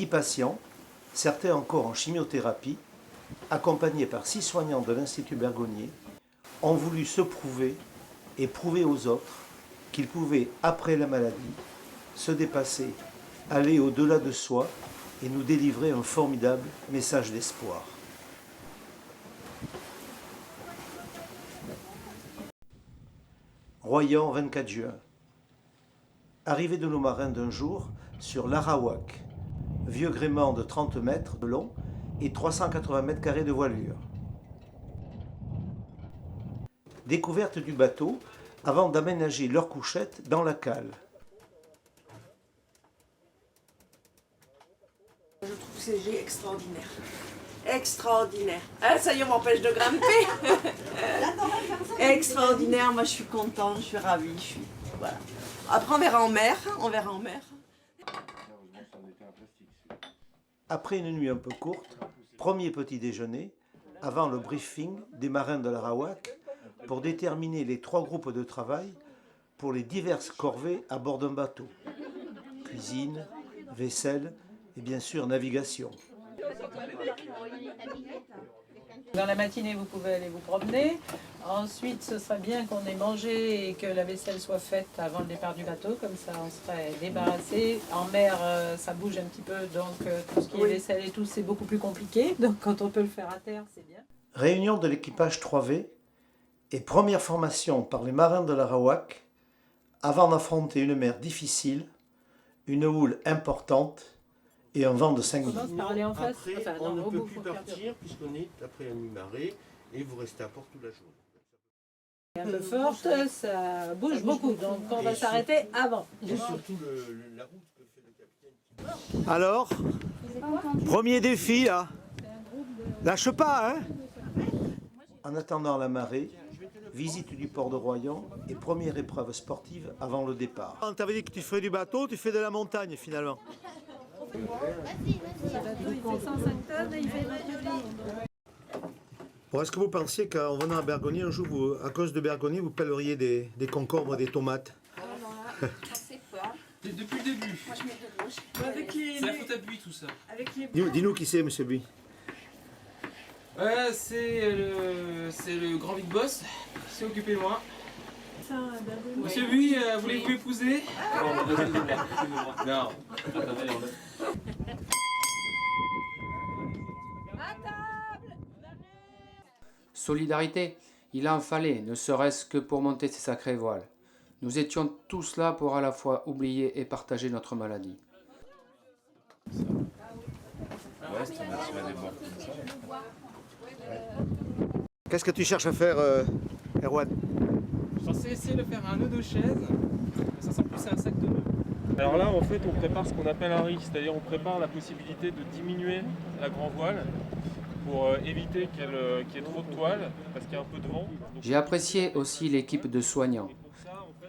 10 patients, certains encore en chimiothérapie, accompagnés par 6 soignants de l'Institut Bergonié, ont voulu se prouver et prouver aux autres qu'ils pouvaient, après la maladie, se dépasser, aller au-delà de soi et nous délivrer un formidable message d'espoir. Royan, 24 juin. Arrivée de nos marins d'un jour sur l'Arawak, vieux gréement de 30 mètres de long et 380 mètres carrés de voilure. Découverte du bateau avant d'aménager leur couchette dans la cale. Je trouve ces jets extraordinaires. Extraordinaire. Ah, ça y est, on m'empêche de grimper. Extraordinaire, moi je suis contente, je suis ravie. Voilà. Après on verra en mer, Après une nuit un peu courte, premier petit déjeuner, avant le briefing des marins de l'Arawak, pour déterminer les 3 groupes de travail pour les diverses corvées à bord d'un bateau. Cuisine, vaisselle et bien sûr navigation. Dans la matinée, vous pouvez aller vous promener. Ensuite, ce serait bien qu'on ait mangé et que la vaisselle soit faite avant le départ du bateau. Comme ça, on serait débarrassé. En mer, ça bouge un petit peu, donc tout ce qui est vaisselle et tout, c'est beaucoup plus compliqué. Donc quand on peut le faire à terre, c'est bien. Réunion de l'équipage 3V et première formation par les marins de l'Arawak avant d'affronter une mer difficile, une houle importante et un vent de 5 minutes. Après, on ne peut plus partir puisqu'on est après la mi-marée et vous restez à port toute la journée. Un peu forte, ça bouge beaucoup, donc on va s'arrêter avant. Et surtout la route que fait le capitaine. Alors, premier défi là. Lâche pas, hein. En attendant la marée, visite du port de Royan et première épreuve sportive avant le départ. On t'avait dit que tu ferais du bateau, tu fais de la montagne finalement. Bon, est-ce que vous pensiez qu'en venant à Bergonié, un jour, à cause de Bergonié, vous pèleriez des concombres, des tomates? Depuis le début. Moi je mets de gauche. C'est la faute à Buis tout ça. Dis-nous qui c'est, monsieur Buis. Ouais, c'est le grand big boss qui s'est occupé de moi. Monsieur Buis, voulez-vous m'épouser? Non. Solidarité, il en fallait, ne serait-ce que pour monter ces sacrées voiles. Nous étions tous là pour à la fois oublier et partager notre maladie. Qu'est-ce que tu cherches à faire, Erwan? Je pensais essayer de faire un nœud de chaise, mais ça sent plus à un sac de nœuds. Alors là, en fait, on prépare ce qu'on appelle un riz, c'est-à-dire on prépare la possibilité de diminuer la grand voile pour éviter qu'il y ait trop de toile, parce qu'il y a un peu de vent. J'ai apprécié aussi l'équipe de soignants.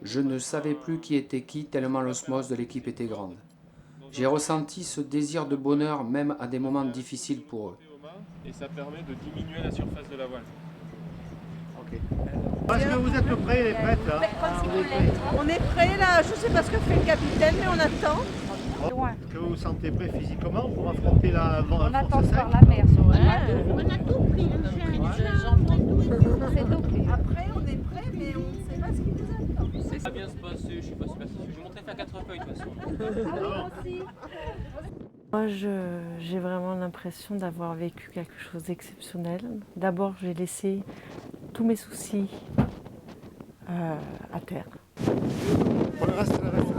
Je ne savais plus qui était qui, tellement l'osmose de l'équipe était grande. J'ai ressenti ce désir de bonheur même à des moments difficiles pour eux. Et ça permet de diminuer la surface de la voile. Est-ce que vous êtes prêts, les prêtres là? On est prêts là, je sais pas ce que fait le capitaine, mais on attend. Est-ce que vous vous sentez prêt physiquement pour affronter la On attend force par sec? la mer. On a tout pris, C'est tout pris. Après on est prêts, mais on ne sait pas ce qui nous attend. Ça va bien se passer, je suis pas super sûr. Je vais montrer faire 4 feuilles de toute façon. Moi, j'ai vraiment l'impression d'avoir vécu quelque chose d'exceptionnel. D'abord, j'ai laissé tous mes soucis à terre. Pour le reste de la reste.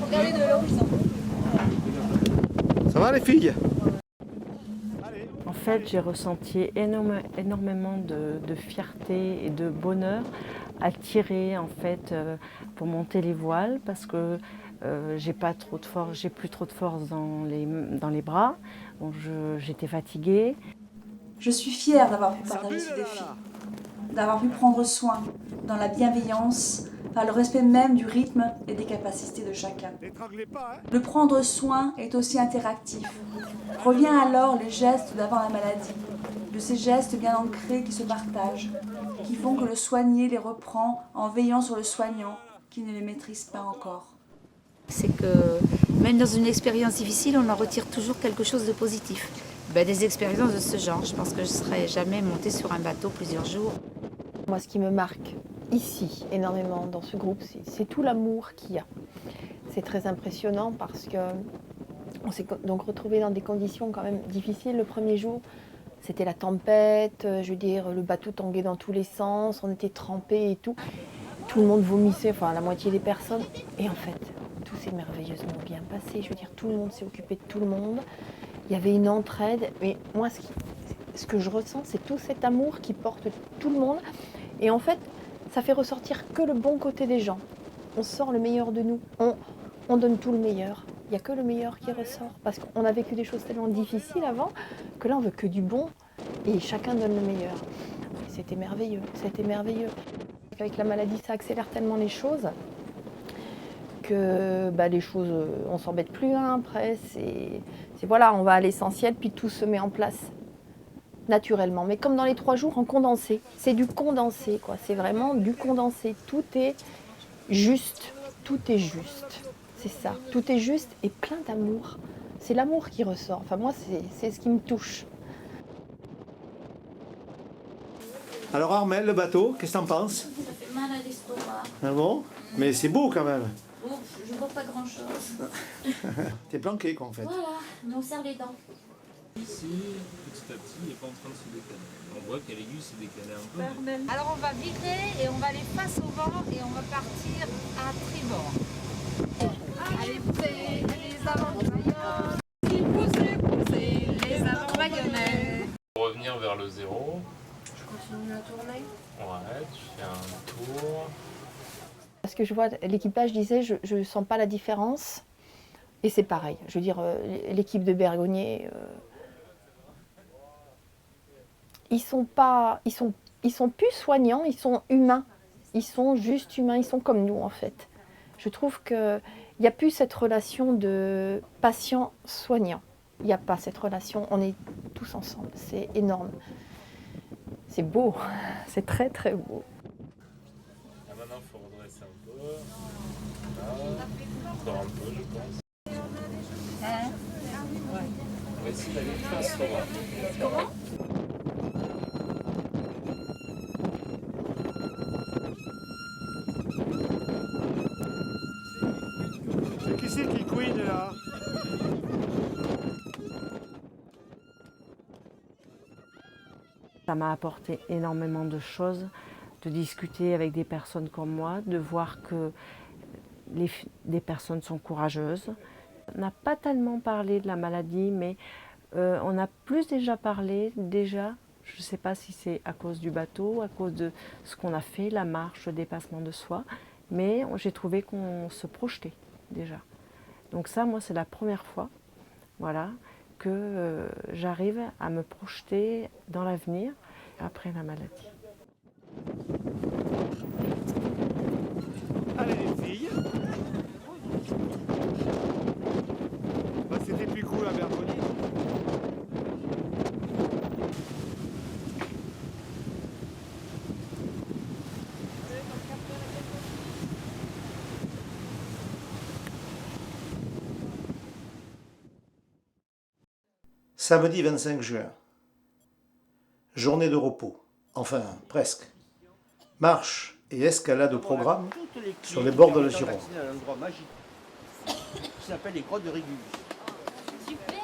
Regardez de l'horizon. Ça va les filles? En fait, j'ai ressenti énormément de fierté et de bonheur à tirer en fait pour monter les voiles parce que j'ai plus trop de force dans les bras, donc j'étais fatiguée. Je suis fière d'avoir pu partager ce défi, d'avoir pu prendre soin dans la bienveillance, par le respect même du rythme et des capacités de chacun. Le prendre soin est aussi interactif. Revient alors les gestes d'avant la maladie, de ces gestes bien ancrés qui se partagent, qui font que le soigné les reprend en veillant sur le soignant qui ne les maîtrise pas encore. C'est que même dans une expérience difficile, on en retire toujours quelque chose de positif. Des expériences de ce genre, je pense que je ne serais jamais montée sur un bateau plusieurs jours. Moi, ce qui me marque ici énormément dans ce groupe, c'est tout l'amour qu'il y a. C'est très impressionnant parce qu'on s'est donc retrouvés dans des conditions quand même difficiles. Le premier jour, c'était la tempête, je veux dire, le bateau tanguait dans tous les sens, on était trempés et tout. Tout le monde vomissait, enfin la moitié des personnes. Et en fait, tout s'est merveilleusement bien passé. Je veux dire, tout le monde s'est occupé de tout le monde. Il y avait une entraide. Mais moi, ce que je ressens, c'est tout cet amour qui porte tout le monde. Et en fait, ça fait ressortir que le bon côté des gens. On sort le meilleur de nous. On donne tout le meilleur. Il n'y a que le meilleur qui ressort. Parce qu'on a vécu des choses tellement difficiles avant que là, on veut que du bon. Et chacun donne le meilleur. Et c'était merveilleux. C'était merveilleux. Avec la maladie, ça accélère tellement les choses que les choses, on s'embête plus après. C'est voilà, on va à l'essentiel, puis tout se met en place naturellement. Mais comme dans les 3 jours, en condensé. C'est du condensé, quoi. C'est vraiment du condensé. Tout est juste. Tout est juste. C'est ça. Tout est juste et plein d'amour. C'est l'amour qui ressort. Enfin, moi, c'est ce qui me touche. Alors Armel, le bateau, qu'est-ce que t'en penses? Ça fait mal à l'estomac. Ah bon? Mais c'est beau quand même. Bon, je ne vois pas grand-chose. T'es planqué quoi en fait. Voilà, on serre les dents. Ici, petit à petit, il n'est pas en train de se décaler. On voit qu'à l'aiguille s'est décalé un peu. Alors on va virer et on va aller face au vent et on va partir à tribord. Allez, poussez les avant-baillons. Poussez les avant-baillonnets. Revenir vers le zéro. Je continue à tourner. Ouais, tu fais un tour. Parce que je vois, l'équipage disait, je ne sens pas la différence. Et c'est pareil. Je veux dire, l'équipe de Bergonié, ils sont plus soignants, ils sont humains. Ils sont juste humains, ils sont comme nous en fait. Je trouve qu'il n'y a plus cette relation de patient-soignant. Il n'y a pas cette relation, on est tous ensemble. C'est énorme. C'est beau, c'est très très beau. Maintenant, il faut redresser un peu. Là, encore un peu, je pense. On va essayer d'aller face au vent. Qui c'est qui couine là? Ça m'a apporté énormément de choses, de discuter avec des personnes comme moi, de voir que des personnes sont courageuses. On n'a pas tellement parlé de la maladie, mais on a plus déjà parlé, je ne sais pas si c'est à cause du bateau, à cause de ce qu'on a fait, la marche, le dépassement de soi, mais j'ai trouvé qu'on se projetait déjà. Donc ça, moi, c'est la première fois, voilà, que j'arrive à me projeter dans l'avenir après la maladie. Allez les filles. C'était plus cool à Bergonié. Samedi 25 juin. Journée de repos. Enfin, presque. Marche et escalade au programme sur les bords de la Gironde. Un endroit magique qui s'appelle les grottes de Régulus. Super.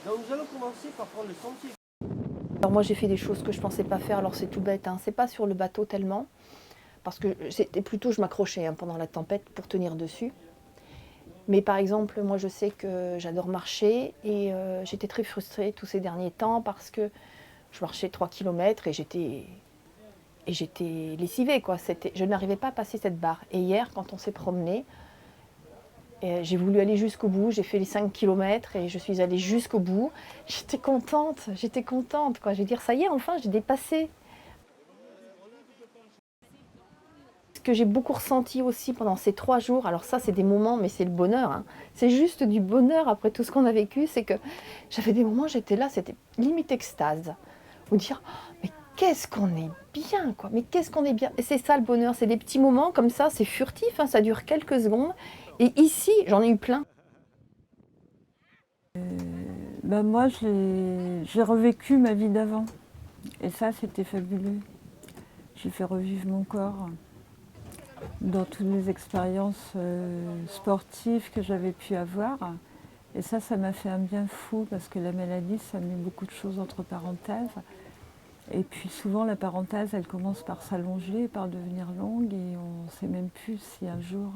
Donc nous allons commencer par prendre le sentier. Alors moi j'ai fait des choses que je ne pensais pas faire, alors c'est tout bête, hein. C'est pas sur le bateau tellement, parce que c'était plutôt je m'accrochais pendant la tempête pour tenir dessus. Mais par exemple, moi je sais que j'adore marcher et j'étais très frustrée tous ces derniers temps parce que je marchais 3 km et j'étais lessivée, quoi. Je n'arrivais pas à passer cette barre. Et hier, quand on s'est promené, j'ai voulu aller jusqu'au bout, j'ai fait les 5 km et je suis allée jusqu'au bout. J'étais contente, quoi. Je veux dire, ça y est, enfin, j'ai dépassé. Ce que j'ai beaucoup ressenti aussi pendant ces 3 jours, alors ça, c'est des moments, mais c'est le bonheur, hein. C'est juste du bonheur après tout ce qu'on a vécu, c'est que j'avais des moments, j'étais là, c'était limite extase. Vous dire, oh, mais qu'est-ce qu'on est bien, quoi. Mais qu'est-ce qu'on est bien. Et c'est ça le bonheur, c'est des petits moments comme ça, c'est furtif, hein, ça dure quelques secondes. Et ici, j'en ai eu plein. Moi, j'ai revécu ma vie d'avant. Et ça, c'était fabuleux. J'ai fait revivre mon corps dans toutes les expériences sportives que j'avais pu avoir. Et ça m'a fait un bien fou parce que la maladie, ça met beaucoup de choses entre parenthèses. Et puis souvent, la parenthèse, elle commence par s'allonger, par devenir longue et on ne sait même plus si un jour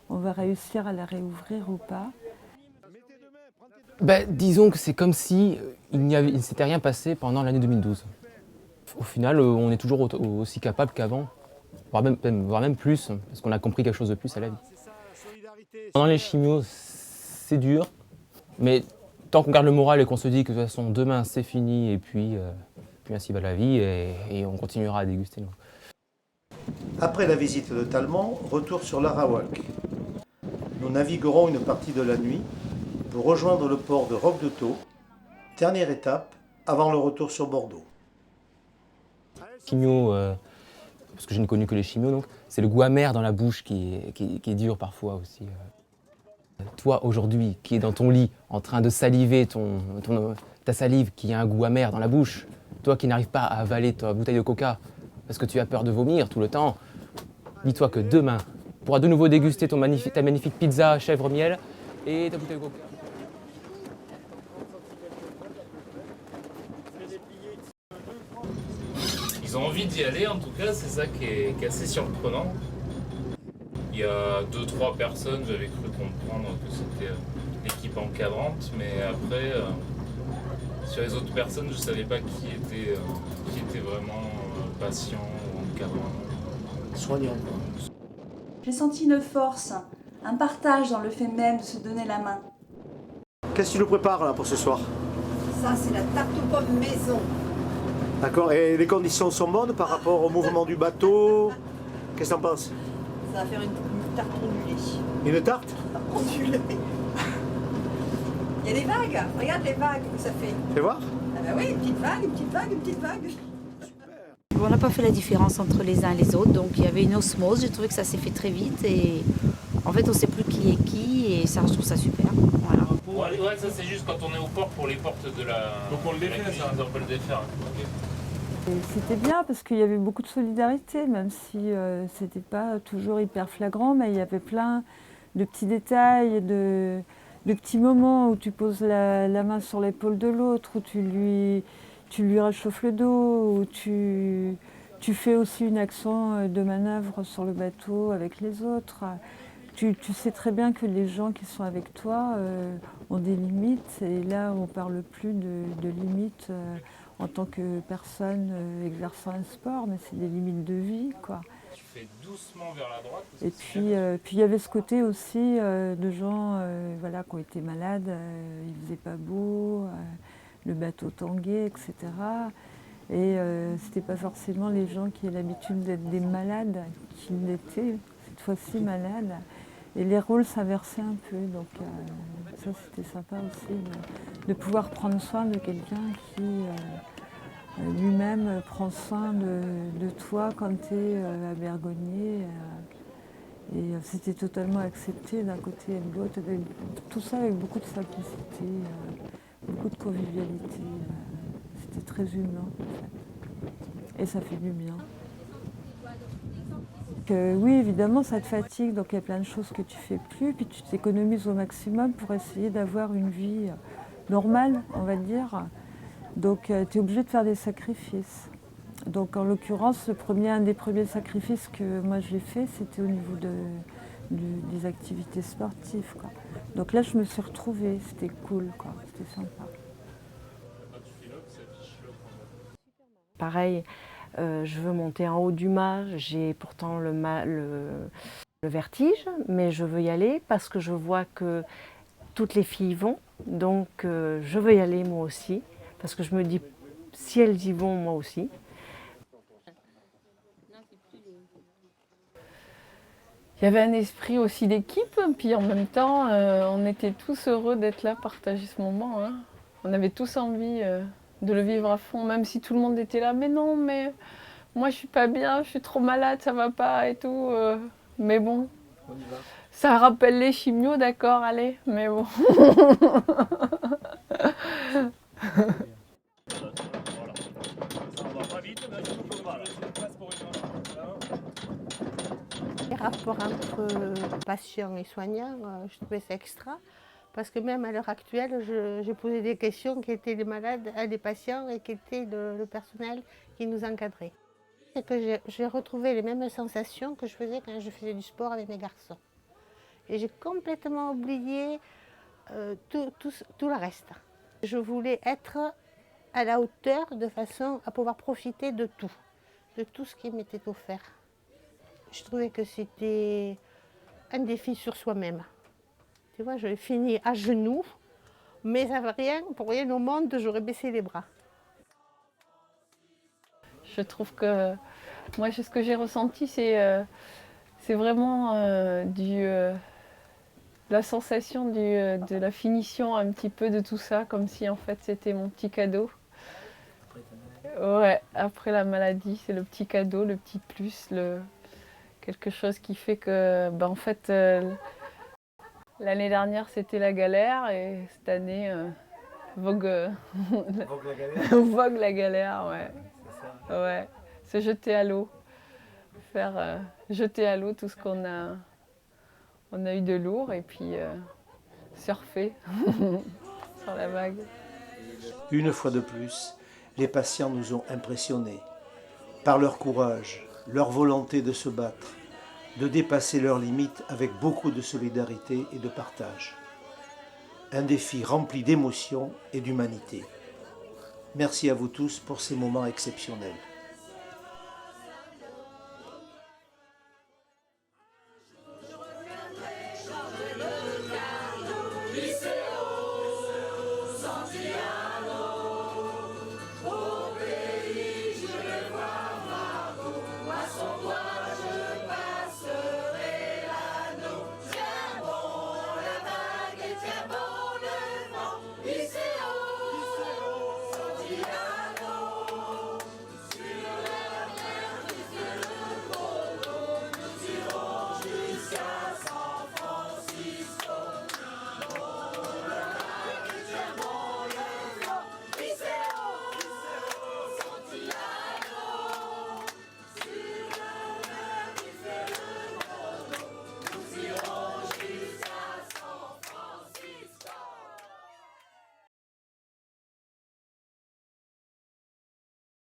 on va réussir à la réouvrir ou pas. Disons que c'est comme si il ne s'était rien passé pendant l'année 2012. Au final, on est toujours aussi capable qu'avant, voire même plus, parce qu'on a compris quelque chose de plus à la vie. Pendant les chimios, c'est dur, mais tant qu'on garde le moral et qu'on se dit que de toute façon demain c'est fini et puis ainsi va la vie et on continuera à déguster. Après la visite de Talmont, retour sur l'Arawak. Nous naviguerons une partie de la nuit pour rejoindre le port de Roque-de-Thau, dernière étape avant le retour sur Bordeaux. Chimio, parce que je n'ai connu que les chimios, donc c'est le goût amer dans la bouche qui est dur parfois aussi. Toi aujourd'hui qui es dans ton lit en train de saliver ta salive qui a un goût amer dans la bouche, toi qui n'arrives pas à avaler ta bouteille de coca parce que tu as peur de vomir tout le temps, dis-toi que demain, tu pourras de nouveau déguster ta magnifique pizza chèvre-miel et ta bouteille de coca. Ils ont envie d'y aller, en tout cas, c'est ça qui est assez surprenant. Il y a 2-3 personnes, j'avais cru comprendre que c'était l'équipe encadrante, mais après, sur les autres personnes, je ne savais pas qui était vraiment patient ou encadrant. Soignant. J'ai senti une force, un partage dans le fait même de se donner la main. Qu'est-ce que tu nous prépares là pour ce soir? Ça, c'est la tarte aux pommes maison. D'accord, et les conditions sont bonnes par rapport au mouvement du bateau? Qu'est-ce que tu en penses? Ça va faire une tarte ondulée. Une tarte? Ondulée. Il y a des vagues. Regarde les vagues que ça fait. Fais voir. Ah bah oui, une petite vague, une petite vague, une petite vague. On n'a pas fait la différence entre les uns et les autres, donc il y avait une osmose. J'ai trouvé que ça s'est fait très vite et en fait on ne sait plus qui est qui et ça, je trouve ça super. Voilà. Ouais, ça c'est juste quand on est au port pour les portes de la. Donc on le défait, ça. On peut le défaire. Okay. C'était bien parce qu'il y avait beaucoup de solidarité, même si c'était pas toujours hyper flagrant, mais il y avait plein de petits détails, de petits moments où tu poses la main sur l'épaule de l'autre, où tu lui réchauffes le dos, où tu fais aussi une action de manœuvre sur le bateau avec les autres. Tu sais très bien que les gens qui sont avec toi ont des limites, et là on ne parle plus de limites en tant que personne exerçant un sport, mais c'est des limites de vie, quoi. Tu fais doucement vers la droite. Et puis il y avait ce côté aussi de gens voilà, qui ont été malades, il ne faisait pas beau, le bateau tanguait, etc. Et c'était pas forcément les gens qui avaient l'habitude d'être des malades qui l'étaient, cette fois-ci malades. Et les rôles s'inversaient un peu, donc ça c'était sympa aussi de pouvoir prendre soin de quelqu'un qui lui-même prend soin de toi quand tu es à Bergonié. Et c'était totalement accepté d'un côté et de l'autre, tout ça avec beaucoup de simplicité, beaucoup de convivialité. C'était très humain en fait. Et ça fait du bien. Oui, évidemment, ça te fatigue, donc il y a plein de choses que tu fais plus, puis tu t'économises au maximum pour essayer d'avoir une vie normale, on va dire. Donc tu es obligé de faire des sacrifices. Donc en l'occurrence, un des premiers sacrifices que moi j'ai fait, c'était au niveau des activités sportives, quoi. Donc là, je me suis retrouvée, c'était cool, quoi. C'était sympa. Pareil. Je veux monter en haut du mât, j'ai pourtant le vertige, mais je veux y aller parce que je vois que toutes les filles vont, donc je veux y aller moi aussi, parce que je me dis, si elles y vont, moi aussi. Il y avait un esprit aussi d'équipe, puis en même temps, on était tous heureux d'être là, partager ce moment. Hein. On avait tous envie de le vivre à fond, même si tout le monde était là. Mais non, mais moi je suis pas bien, je suis trop malade, ça va pas et tout. Mais bon, Ça rappelle les chimios, d'accord, allez, mais bon. Les rapports entre patients et soignants, je trouvais ça extra. Parce que même à l'heure actuelle, j'ai posé des questions qui étaient les malades, des patients et qui étaient le personnel qui nous encadrait. C'est que j'ai retrouvé les mêmes sensations que je faisais quand je faisais du sport avec mes garçons. Et j'ai complètement oublié tout le reste. Je voulais être à la hauteur de façon à pouvoir profiter de tout ce qui m'était offert. Je trouvais que c'était un défi sur soi-même. Tu vois, je l'ai fini à genoux, mais ça ne veut rien, pour rien au monde, j'aurais baissé les bras. Je trouve que moi, ce que j'ai ressenti, c'est vraiment la sensation de la finition un petit peu de tout ça, comme si en fait c'était mon petit cadeau. Ouais, après la maladie, c'est le petit cadeau, le petit plus, quelque chose qui fait que, ben, en fait, l'année dernière c'était la galère et cette année vogue la galère. vogue la galère, ouais. C'est ça. Ouais, se jeter à l'eau, faire jeter à l'eau tout ce qu'on a eu de lourd et puis surfer sur la vague. Une fois de plus, les patients nous ont impressionnés par leur courage, leur volonté de se battre, de dépasser leurs limites avec beaucoup de solidarité et de partage. Un défi rempli d'émotion et d'humanité. Merci à vous tous pour ces moments exceptionnels. Lycéo,